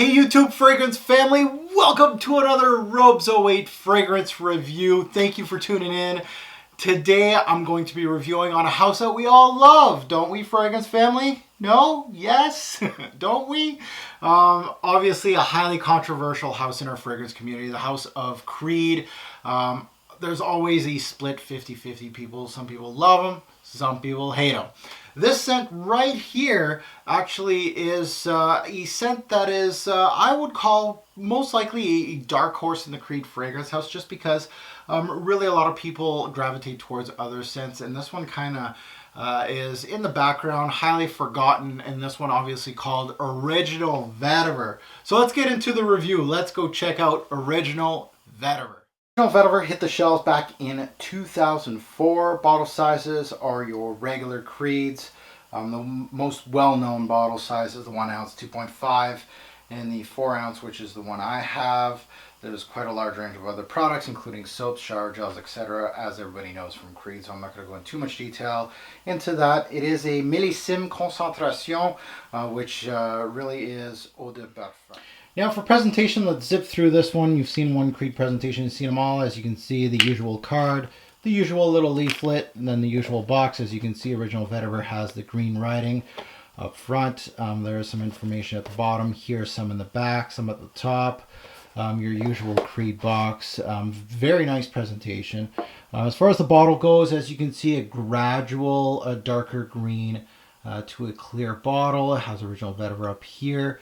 Hey YouTube fragrance family, welcome to another Robes 08 fragrance review. Thank you for tuning in. Today I'm going to be reviewing on a house that we all love, don't we, fragrance family? No? Yes? Don't we? Obviously a highly controversial house in our fragrance community, the house of Creed. There's always a split 50-50 people. Some people love them, some people hate them. This scent right here actually is a scent that is, I would call most likely a dark horse in the Creed fragrance house, just because really a lot of people gravitate towards other scents, and this one kind of is in the background, highly forgotten, and this one obviously called Original Vetiver. So let's get into the review. Let's go check out Original Vetiver. Original Vetiver hit the shelves back in 2004. Bottle sizes are your regular Creeds. The most well-known bottle size is the 1 ounce 2.5 and the 4 ounce, which is the one I have. There's quite a large range of other products, including soaps, shower gels, etc., as everybody knows from Creed, so I'm not going to go into too much detail into that. It is a millésime concentration, which really is eau de parfum. Now for presentation, let's zip through this one. You've seen one Creed presentation, you've seen them all. As you can see, the usual card, the usual little leaflet, and then the usual box. As you can see, Original Vetiver has the green writing up front. There is some information at the bottom. Here's some in the back, some at the top. Your usual Creed box. Very nice presentation. As far as the bottle goes, as you can see, a gradual darker green to a clear bottle. It has Original Vetiver up here.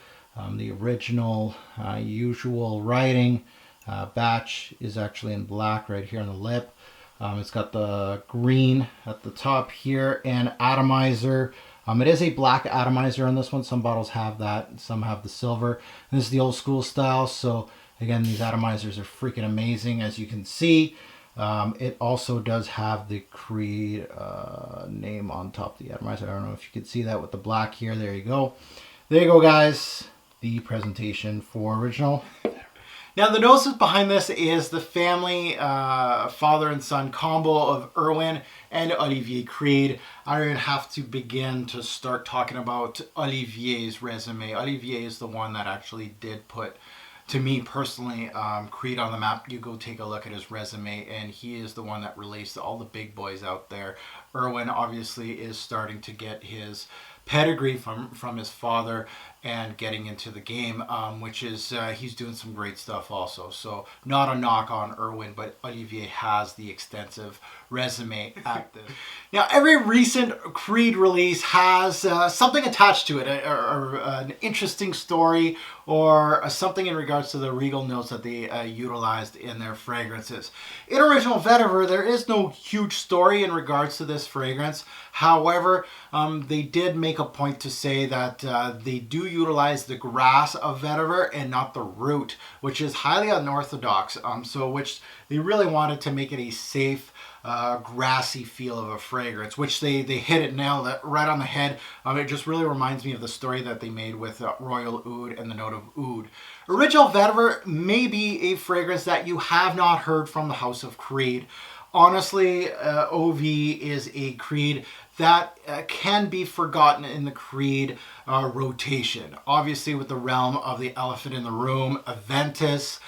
The original usual writing. Batch is actually in black right here on the lip. It's got the green at the top here, and atomizer. It is a black atomizer on this one. Some bottles have that, some have the silver. And this is the old school style, so again, these atomizers are freaking amazing, as you can see. It also does have the Creed name on top of the atomizer. I don't know if you can see that with the black here. There you go. There you go, guys. The presentation for Original. Now the gnosis behind this is the family father and son combo of Erwin and Olivier Creed. I don't even have to begin to start talking about Olivier's resume. Olivier is the one that actually did put, to me personally, Creed on the map. You go take a look at his resume, and he is the one that relates to all the big boys out there. Erwin obviously is starting to get his pedigree from his father and getting into the game, which is he's doing some great stuff also. So not a knock on Erwin, but Olivier has the extensive resume at this. Now every recent Creed release has something attached to it, or an interesting story, or something in regards to the regal notes that they utilized in their fragrances. In Original Vetiver, there is no huge story in regards to this fragrance. However, they did make a point to say that they do utilize the grass of vetiver and not the root, which is highly unorthodox. Which they really wanted to make it a safe, grassy feel of a fragrance, which they hit it, nailed it right on the head. It just really reminds me of the story that they made with Royal Oud and the note of oud. Original Vetiver may be a fragrance that you have not heard from the House of Creed. Honestly, OV is a Creed that can be forgotten in the Creed rotation. Obviously, with the realm of the elephant in the room, Aventus,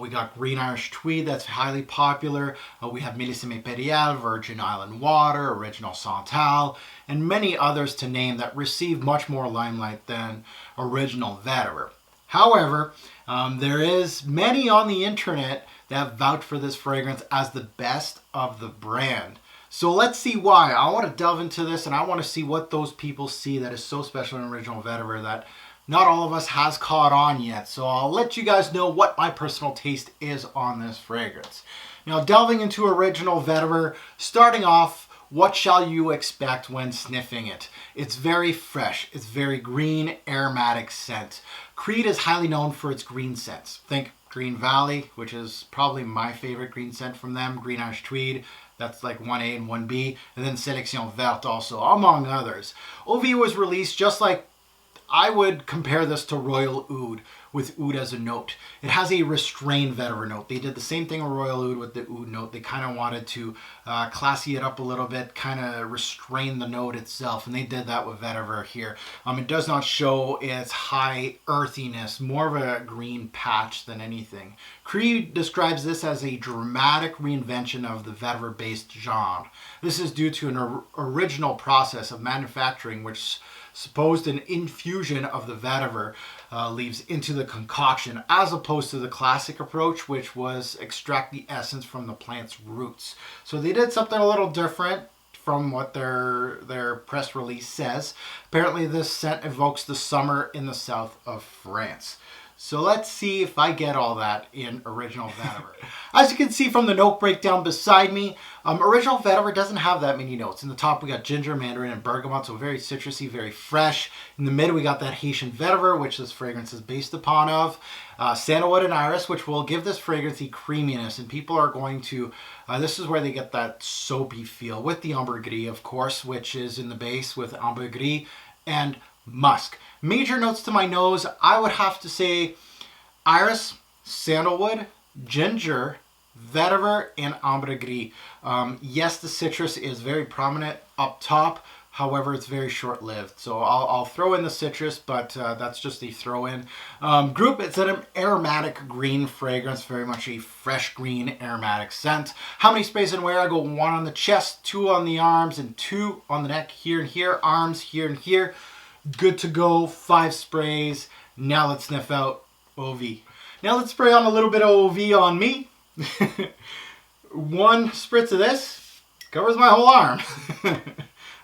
we got Green Irish Tweed, that's highly popular. We have Millésime Impérial, Virgin Island Water, Original Santal, and many others to name that receive much more limelight than Original Vetiver. However, there is many on the internet that vouch for this fragrance as the best of the brand. So let's see why. I want to delve into this, and I want to see what those people see that is so special in Original Vetiver that not all of us has caught on yet. So I'll let you guys know what my personal taste is on this fragrance. Now, delving into Original Vetiver, starting off, what shall you expect when sniffing it? It's very fresh. It's very green, aromatic scent. Creed is highly known for its green scents. Think Green Valley, which is probably my favorite green scent from them. Green Irish Tweed, that's like 1A and 1B. And then Sélection Verte also, among others. OV was released just like I would compare this to Royal Oud with oud as a note. It has a restrained vetiver note. They did the same thing with Royal Oud with the oud note. They kind of wanted to classy it up a little bit, kind of restrain the note itself, and they did that with vetiver here. It does not show its high earthiness, more of a green patch than anything. Creed describes this as a dramatic reinvention of the vetiver-based genre. This is due to an original process of manufacturing which supposed an infusion of the vetiver leaves into the concoction, as opposed to the classic approach, which was extract the essence from the plant's roots. So they did something a little different from what their press release says. Apparently this scent evokes the summer in the south of France. So let's see if I get all that in original vetiver. As you can see from the note breakdown beside me, original vetiver doesn't have that many notes. In the top we got ginger, mandarin, and bergamot, so very citrusy, very fresh. In the mid we got that Haitian vetiver, which this fragrance is based upon of. Sandalwood and iris, which will give this fragrance the creaminess, and people are going to, this is where they get that soapy feel with the ambergris, of course, which is in the base with ambergris and musk. Major notes to my nose, I would have to say iris, sandalwood, ginger, vetiver, and ambergris. Yes, the citrus is very prominent up top. However, it's very short-lived. So I'll throw in the citrus, but that's just a throw-in. Group, it's an aromatic green fragrance, very much a fresh green aromatic scent. How many sprays and where? I go 1 on the chest, 2 on the arms, and 2 on the neck, here and here, arms, here and here. Good to go, 5 sprays. Now let's sniff out OV. Now let's spray on a little bit of OV on me. 1 spritz of this covers my whole arm.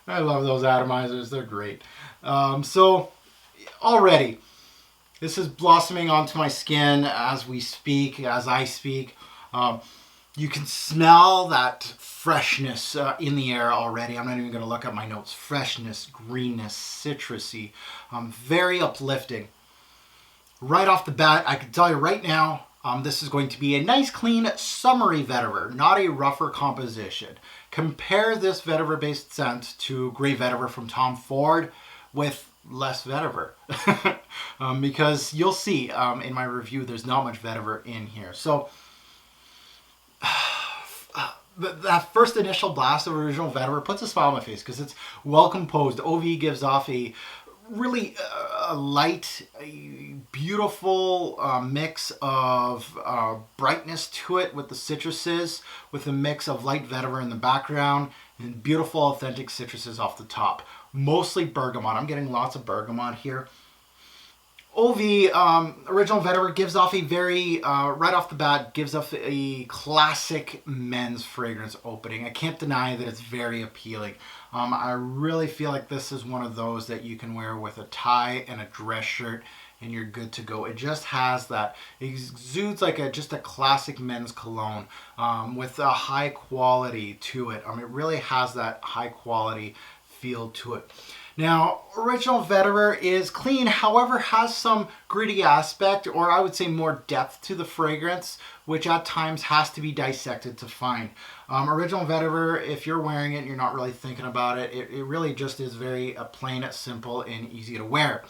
I love those atomizers, they're great. So already, this is blossoming onto my skin as we speak, as I speak. You can smell that freshness in the air already. I'm not even going to look at my notes. Freshness, greenness, citrusy, very uplifting. Right off the bat, I can tell you right now, this is going to be a nice, clean, summery vetiver, not a rougher composition. Compare this vetiver-based scent to Grey Vetiver from Tom Ford with less vetiver. Because you'll see in my review, there's not much vetiver in here. So that first initial blast of original vetiver puts a smile on my face because it's well composed. OV gives off a really light, beautiful mix of brightness to it with the citruses, with a mix of light vetiver in the background and beautiful authentic citruses off the top. Mostly bergamot. I'm getting lots of bergamot here. OV, original vetiver, gives off a very, right off the bat, gives off a classic men's fragrance opening. I can't deny that it's very appealing. I really feel like this is one of those that you can wear with a tie and a dress shirt and you're good to go. It just has that, it exudes like just a classic men's cologne with a high quality to it. It really has that high quality feel to it. Now, original vetiver is clean, however, has some gritty aspect, or I would say more depth to the fragrance, which at times has to be dissected to find. Original vetiver, if you're wearing it and you're not really thinking about it, it really just is very plain, simple, and easy to wear.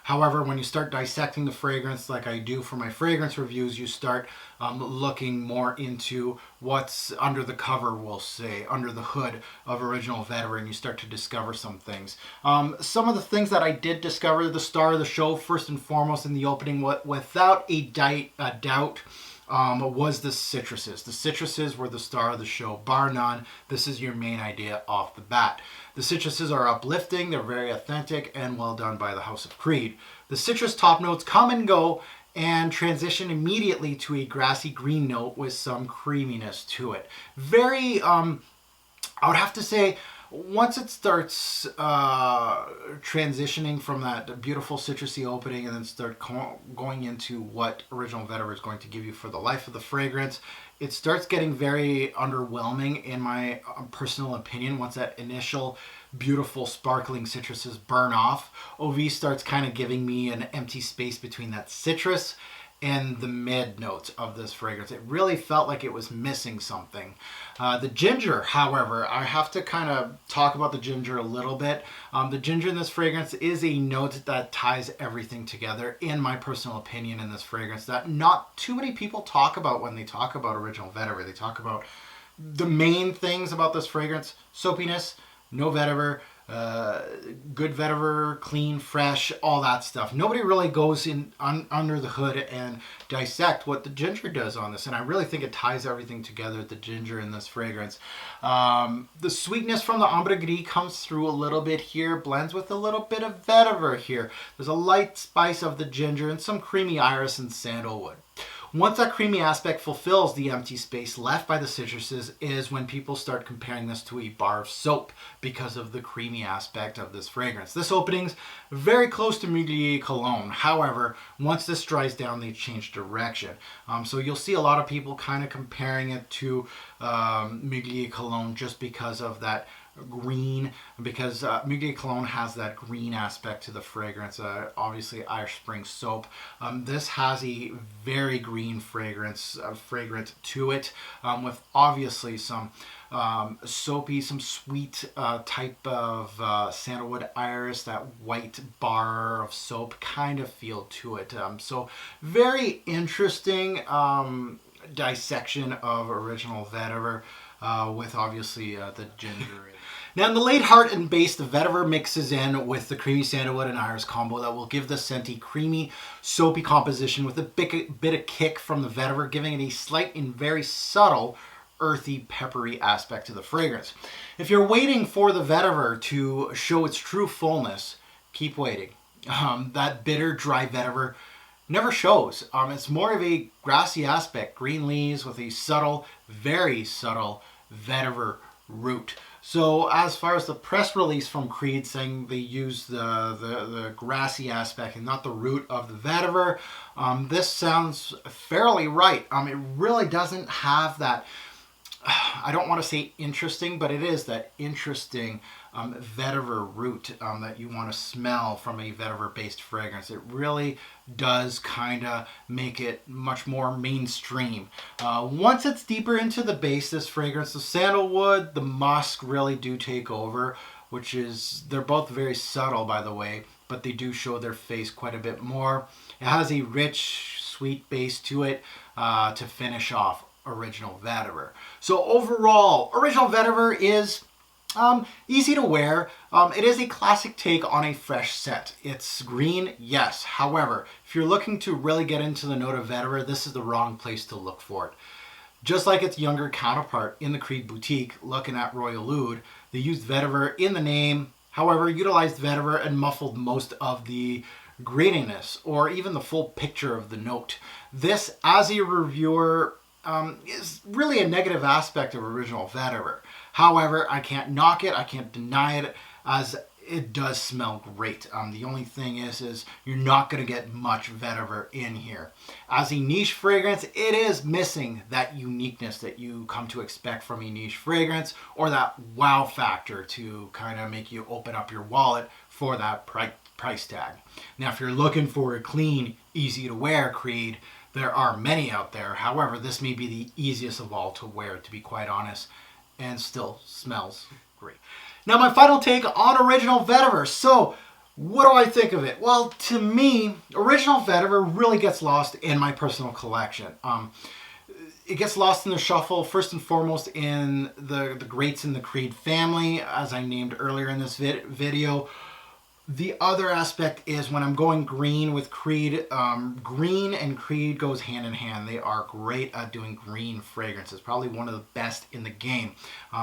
However, when you start dissecting the fragrance like I do for my fragrance reviews, you start looking more into what's under the cover, we'll say, under the hood of original vetiver, and you start to discover some things. Some of the things that I did discover, the star of the show, first and foremost in the opening, without a doubt, was the citruses. The citruses were the star of the show, bar none. This is your main idea off the bat. The citruses are uplifting, they're very authentic, and well done by the House of Creed. The citrus top notes come and go and transition immediately to a grassy green note with some creaminess to it. Very, I would have to say, once it starts transitioning from that beautiful citrusy opening and then start going into what original vetiver is going to give you for the life of the fragrance, it starts getting very underwhelming in my personal opinion once that initial beautiful sparkling citruses burn off. OV starts kind of giving me an empty space between that citrus in the mid notes of this fragrance. It really felt like it was missing something. The ginger, however, I have to kind of talk about the ginger a little bit. The ginger in this fragrance is a note that ties everything together, in my personal opinion, in this fragrance, that not too many people talk about when they talk about Original Vetiver. They talk about the main things about this fragrance: soapiness, no vetiver, good vetiver, clean, fresh, all that stuff. Nobody really goes in under the hood and dissect what the ginger does on this, and I really think it ties everything together, the ginger in this fragrance. The sweetness from the ambre gris comes through a little bit here, blends with a little bit of vetiver here. There's a light spice of the ginger and some creamy iris and sandalwood. Once that creamy aspect fulfills the empty space left by the citruses is when people start comparing this to a bar of soap because of the creamy aspect of this fragrance. This opening's very close to Mugler Cologne. However, once this dries down, they change direction. So you'll see a lot of people kind of comparing it to Mugler Cologne just because of that green, because Mugler Cologne has that green aspect to the fragrance. Obviously Irish Spring soap. This has a very green fragrance to it, with obviously some soapy, some sweet type of sandalwood iris, that white bar of soap kind of feel to it. So very interesting dissection of Original Vetiver, with obviously the ginger. Now in the late heart and base, the vetiver mixes in with the creamy sandalwood and iris combo that will give the scent a creamy, soapy composition with a bit of kick from the vetiver, giving it a slight and very subtle earthy, peppery aspect to the fragrance. If you're waiting for the vetiver to show its true fullness, keep waiting. That bitter, dry vetiver never shows. It's more of a grassy aspect, green leaves with a subtle, very subtle vetiver root. So as far as the press release from Creed saying they use the grassy aspect and not the root of the vetiver, this sounds fairly right. It really doesn't have that, I don't want to say interesting, but it is that interesting vetiver root that you want to smell from a vetiver based fragrance. It really does kind of make it much more mainstream. Once it's deeper into the base, this fragrance, the sandalwood, the musk really do take over, which is, they're both very subtle, by the way, but they do show their face quite a bit more. It has a rich, sweet base to it to finish off Original Vetiver. So overall, Original Vetiver is easy to wear. It is a classic take on a fresh scent. It's green, yes. However, if you're looking to really get into the note of vetiver, this is the wrong place to look for it. Just like its younger counterpart in the Creed boutique, looking at Royal Oud, they used vetiver in the name, however, utilized vetiver and muffled most of the graininess or even the full picture of the note. This, as a reviewer, is really a negative aspect of Original Vetiver. However, I can't knock it, I can't deny it, as it does smell great. The only thing is you're not going to get much vetiver in here. As a niche fragrance, it is missing that uniqueness that you come to expect from a niche fragrance, or that wow factor to kind of make you open up your wallet for that price tag. Now, if you're looking for a clean, easy to wear Creed, there are many out there. However, this may be the easiest of all to wear, to be quite honest, and still smells great. Now, my final take on Original Vetiver. So, what do I think of it? Well, to me, Original Vetiver really gets lost in my personal collection. It gets lost in the shuffle, first and foremost, in the greats in the Creed family, as I named earlier in this video. The other aspect is when I'm going green with Creed, green and Creed goes hand in hand. They are great at doing green fragrances, probably one of the best in the game.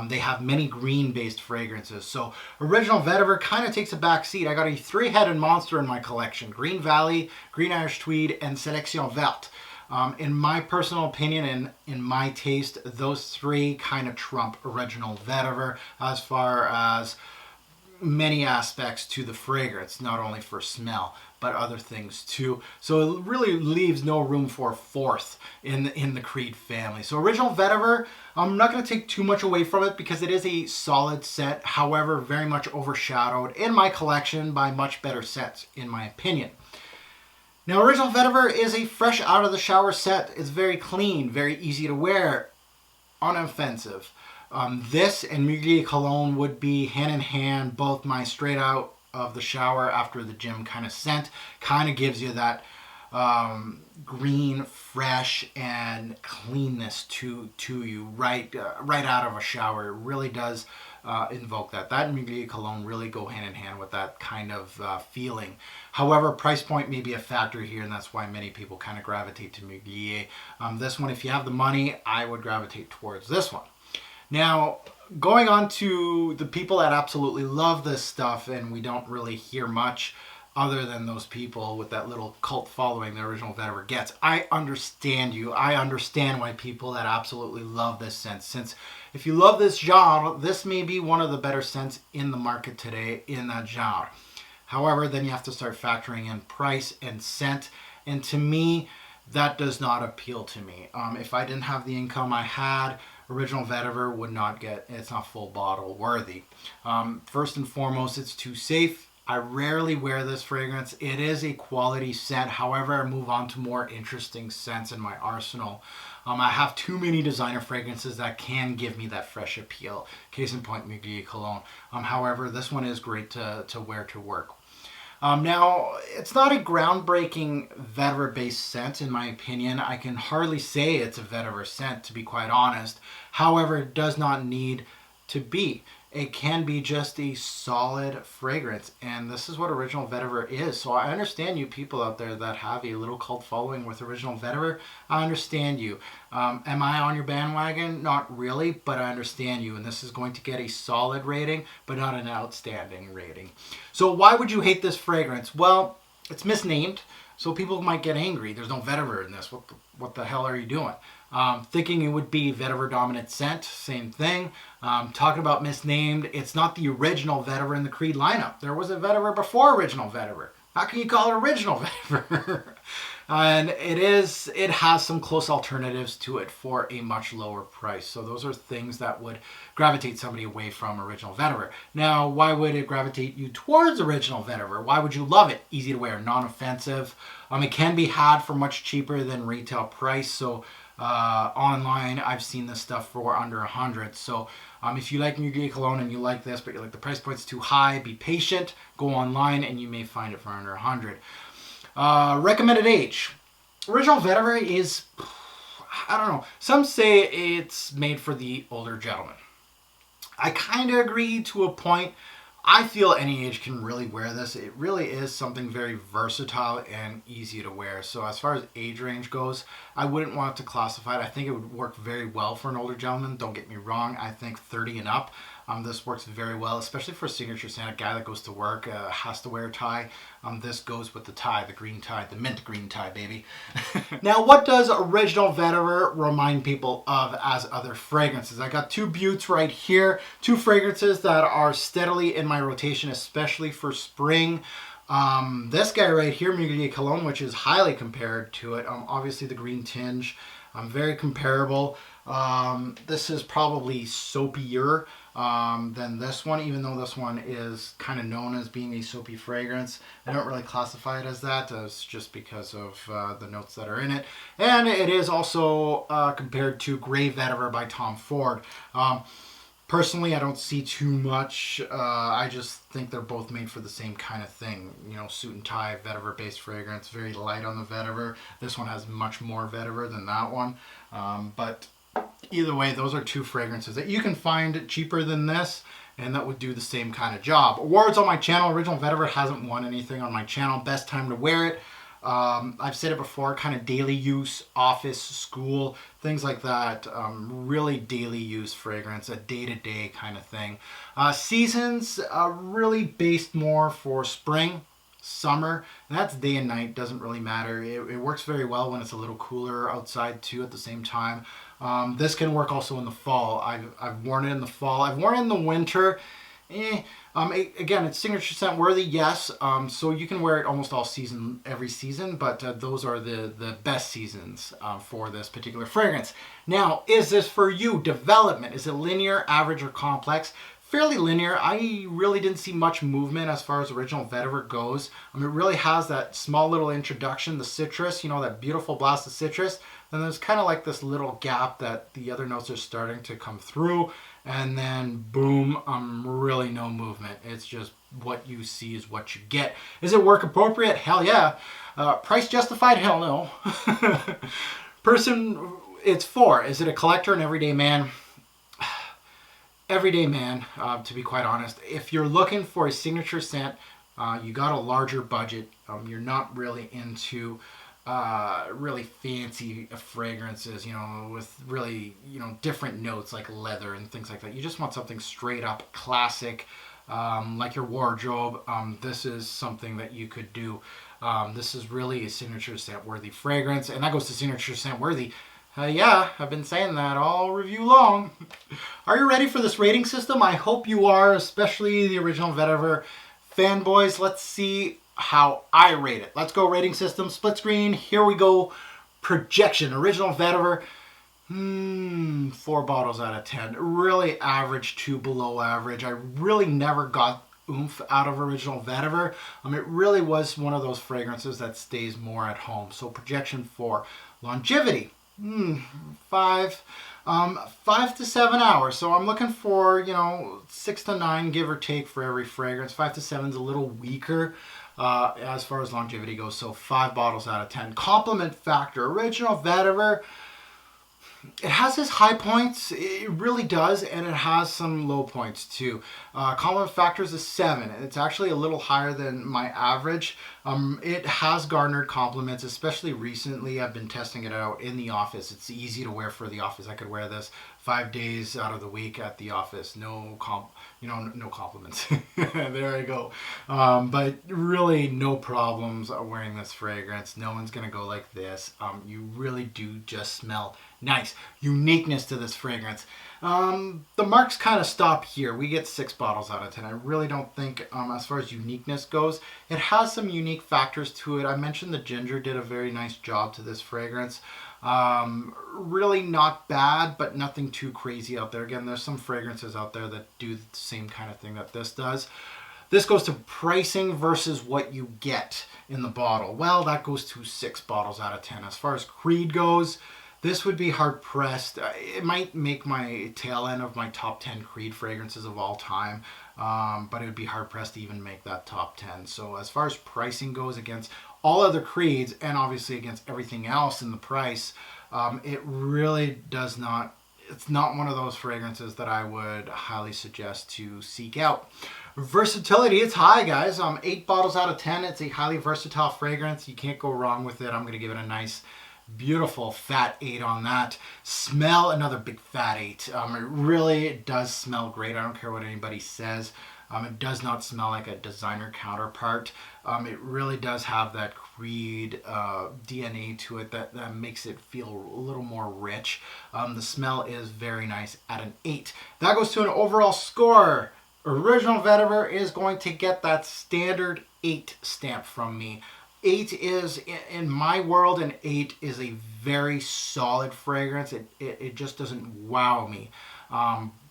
They have many green-based fragrances. So Original Vetiver kind of takes a back seat. I got a three-headed monster in my collection: Green Valley, Green Irish Tweed, and Sélection Verte. In my personal opinion and in my taste, those three kind of trump Original Vetiver as far as many aspects to the fragrance, not only for smell but other things too. So it really leaves no room for fourth in the Creed family. So Original Vetiver, I'm not going to take too much away from it because it is a solid set, however very much overshadowed in my collection by much better sets in my opinion. Now, Original Vetiver is a fresh out of the shower scent. It's very clean, very easy to wear, unoffensive. This and Mugler Cologne would be hand in hand, both my straight out of the shower after the gym kind of scent. Kind of gives you that green, fresh, and cleanness to you right out of a shower. It really does invoke that. That and Mugler Cologne really go hand in hand with that kind of feeling. However, price point may be a factor here, and that's why many people kind of gravitate to Mugler. This one, if you have the money, I would gravitate towards this one. Now, going on to the people that absolutely love this stuff, and we don't really hear much other than those people with that little cult following the Original Vetiver gets. I understand you. I understand why people that absolutely love this scent. Since if you love this genre, this may be one of the better scents in the market today in that genre. However, then you have to start factoring in price and scent. And to me, that does not appeal to me. If I didn't have the income I had, Original Vetiver would not get, it's not full bottle worthy. First and foremost, it's too safe. I rarely wear this fragrance. It is a quality scent. However, I move on to more interesting scents in my arsenal. I have too many designer fragrances that can give me that fresh appeal. Case in point, Mugler Cologne. However, this one is great to wear to work. Now, it's not a groundbreaking vetiver-based scent, in my opinion. I can hardly say it's a vetiver scent, to be quite honest. However, it does not need to be. It can be just a solid fragrance, and this is what Original Vetiver is. So I understand you people out there that have a little cult following with Original Vetiver. I understand you. Am I on your bandwagon? Not really, but I understand you, and this is going to get a solid rating, but not an outstanding rating. So why would you hate this fragrance? Well, it's misnamed, so people might get angry. There's no vetiver in this. What the hell are you doing? Thinking it would be vetiver dominant scent, same thing. Talking about misnamed, it's not the original vetiver in the Creed lineup. There was a vetiver before Original Vetiver. How can you call it Original Vetiver? And it has some close alternatives to it for a much lower price. So those are things that would gravitate somebody away from Original Vetiver. Now, why would it gravitate you towards Original Vetiver? Why would you love it? Easy to wear, non-offensive. It can be had for much cheaper than retail price. So online, I've seen this stuff for under $100. So if you like Mugler Cologne and you like this, but you're like the price point's too high, be patient. Go online and you may find it for under $100. Recommended age. Original Vetiver is, I don't know. Some say it's made for the older gentleman. I kind of agree to a point. I feel any age can really wear this. It really is something very versatile and easy to wear. So as far as age range goes, I wouldn't want to classify it. I think it would work very well for an older gentleman. Don't get me wrong. I think 30 and up, this works very well, especially for a signature scent. A guy that goes to work, has to wear a tie. This goes with the tie, the green tie, the mint green tie, baby. Now, what does Original Vetiver remind people of as other fragrances? I got two buttes right here, two fragrances that are steadily in my rotation, especially for spring. This guy right here, Mugler Cologne, which is highly compared to it. Obviously, the green tinge, very comparable. This is probably soapier than this one, even though this one is kind of known as being a soapy fragrance. I don't really classify it as that. It's just because of the notes that are in it. And it is also compared to Grey Vetiver by Tom Ford. Personally, I don't see too much. I just think they're both made for the same kind of thing. You know, suit and tie, vetiver-based fragrance, very light on the vetiver. This one has much more vetiver than that one. But either way, those are two fragrances that you can find cheaper than this, and that would do the same kind of job. Awards on my channel. Original Vetiver hasn't won anything on my channel. Best time to wear it. I've said it before, kind of daily use, office, school, things like that. Really daily use fragrance, a day-to-day kind of thing. Seasons, really based more for spring, summer, and that's day and night, doesn't really matter. It works very well when it's a little cooler outside too at the same time. This can work also in the fall. I've worn it in the fall. I've worn it in the winter. Again, it's signature scent worthy, yes. So you can wear it almost all season, every season, but those are the best seasons for this particular fragrance. Now, is this for you? Development, is it linear, average, or complex? fairly linear. I really didn't see much movement as far as original Vetiver goes. It really has that small little introduction, the citrus, you know, that beautiful blast of citrus. Then there's kind of like this little gap that the other notes are starting to come through. And then boom, really no movement. It's just what you see is what you get. Is it work appropriate? Hell yeah. Price justified? Hell no. Person it's for. Is it a collector, an everyday man? Everyday man, to be quite honest. If you're looking for a signature scent, you got a larger budget. You're not really into really fancy fragrances, you know, with really, you know, different notes like leather and things like that. You just want something straight up classic, like your wardrobe. This is something that you could do. This is really a signature scent worthy fragrance, and that goes to signature scent worthy. Yeah, I've been saying that all review long. Are you ready for this rating system? I hope you are, especially the original Vetiver fanboys. Let's see how I rate it. Let's go rating system, split screen. Here we go. Projection, original Vetiver. 4 bottles out of 10. Really average to below average. I really never got oomph out of original Vetiver. It really was one of those fragrances that stays more at home. So projection 4. Longevity. 5 to 7 hours. So I'm looking for, you know, 6 to 9 give or take for every fragrance. 5 to 7 is a little weaker as far as longevity goes. So 5 bottles out of 10. Compliment factor, original Vetiver. It has its high points, it really does, and it has some low points too. Compliment factor is a 7. It's actually a little higher than my average. It has garnered compliments, especially recently. I've been testing it out in the office. It's easy to wear for the office. I could wear this 5 days out of the week at the office. No compliments. There I go. But really no problems wearing this fragrance. No one's gonna go like this. You really do just smell nice. Uniqueness to this fragrance. The marks kind of stop here. We get 6 bottles out of 10. I really don't think, as far as uniqueness goes, it has some unique factors to it. I mentioned the ginger did a very nice job to this fragrance. Really not bad, but nothing too crazy out there. Again, there's some fragrances out there that do the same kind of thing that this does. This goes to pricing versus what you get in the bottle. Well, that goes to 6 bottles out of 10. As far as Creed goes, this would be hard pressed. It might make my tail end of my top 10 Creed fragrances of all time, but it would be hard pressed to even make that top 10. So as far as pricing goes against all other Creeds and obviously against everything else in the price, it really does not, it's not one of those fragrances that I would highly suggest to seek out. Versatility, it's high, guys. 8 bottles out of 10. It's a highly versatile fragrance. You can't go wrong with it. I'm going to give it a nice, beautiful fat 8 on that. Smell, another big fat 8. It really does smell great. I don't care what anybody says. It does not smell like a designer counterpart. It really does have that Creed DNA to it that makes it feel a little more rich. The smell is very nice at an 8. That goes to an overall score. Original Vetiver is going to get that standard 8 stamp from me. 8 is, in my world, an 8 is a very solid fragrance. It just doesn't wow me.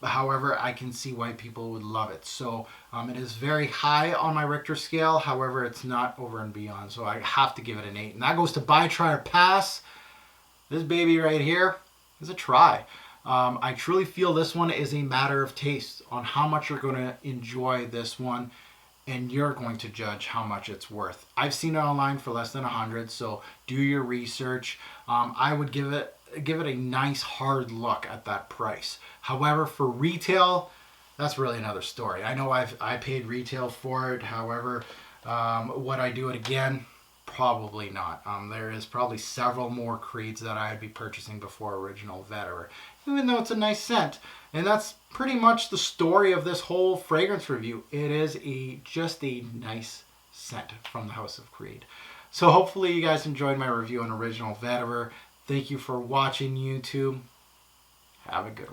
However, I can see why people would love it. So it is very high on my Richter scale. However, it's not over and beyond. So I have to give it an 8. And that goes to buy, try, or pass. This baby right here is a try. I truly feel this one is a matter of taste on how much you're going to enjoy this one, and you're going to judge how much it's worth. I've seen it online for less than 100, so do your research. I would give it a nice hard look at that price. However, for retail, that's really another story. I know I paid retail for it. However, would I do it again? Probably not. There is probably several more Creeds that I'd be purchasing before original Vetiver, even though it's a nice scent. And that's pretty much the story of this whole fragrance review. It is just a nice scent from the House of Creed. So hopefully you guys enjoyed my review on original Vetiver. Thank you for watching, YouTube. Have a good one.